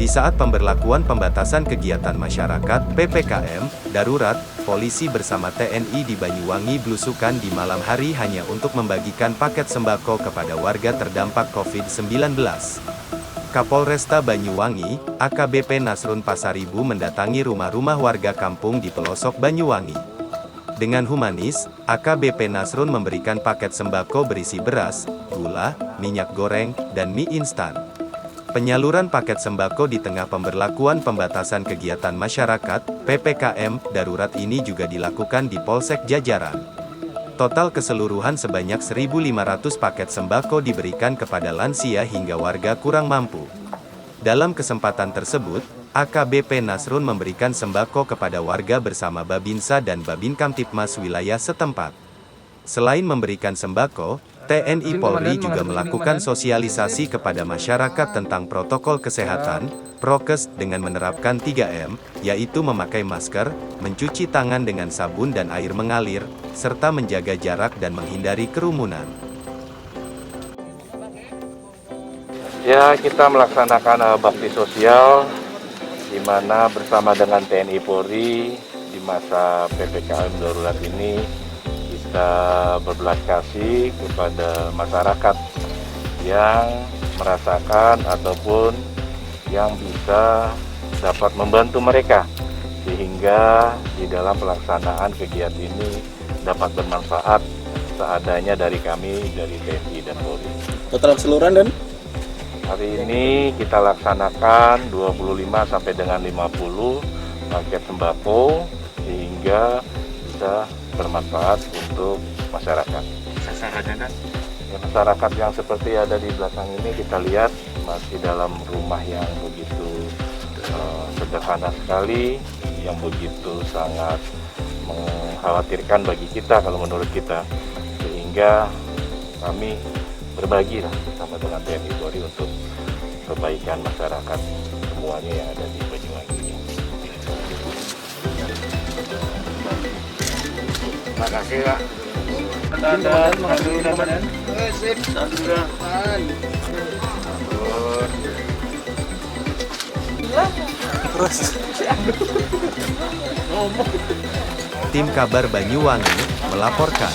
Di saat pemberlakuan pembatasan kegiatan masyarakat (PPKM) darurat, polisi bersama TNI di Banyuwangi belusukan di malam hari hanya untuk membagikan paket sembako kepada warga terdampak COVID-19. Kapolresta Banyuwangi, AKBP Nasrun Pasaribu mendatangi rumah-rumah warga kampung di pelosok Banyuwangi. Dengan humanis, AKBP Nasrun memberikan paket sembako berisi beras, gula, minyak goreng, dan mie instan. Penyaluran paket sembako di tengah pemberlakuan pembatasan kegiatan masyarakat (PPKM) darurat ini juga dilakukan di Polsek Jajaran. Total keseluruhan sebanyak 1.500 paket sembako diberikan kepada lansia hingga warga kurang mampu. Dalam kesempatan tersebut, AKBP Nasrun memberikan sembako kepada warga bersama Babinsa dan Babin Kamtipmas wilayah setempat. Selain memberikan sembako, TNI Polri juga melakukan sosialisasi kepada masyarakat tentang protokol kesehatan, prokes, dengan menerapkan 3M, yaitu memakai masker, mencuci tangan dengan sabun dan air mengalir, serta menjaga jarak dan menghindari kerumunan. Ya, kita melaksanakan bakti sosial, di mana bersama dengan TNI Polri di masa PPKM darurat ini, kita berbelas kasih kepada masyarakat yang merasakan ataupun yang bisa dapat membantu mereka sehingga di dalam pelaksanaan kegiatan ini dapat bermanfaat seadanya dari kami, dari TNI dan Polri. Total keseluruhan dan? Hari ini kita laksanakan 25 sampai dengan 50 paket sembako sehingga bisa bermanfaat untuk masyarakat. Sasarannya kan? Ya, masyarakat yang seperti ada di belakang ini kita lihat masih dalam rumah yang begitu sederhana sekali, yang begitu sangat mengkhawatirkan bagi kita kalau menurut kita, sehingga kami berbagi lah bersama dengan TNI Polri untuk kebaikan masyarakat semuanya yang ada di Banyuwangi ini. Terima kasih, Pak. Tim Kabar Banyuwangi melaporkan.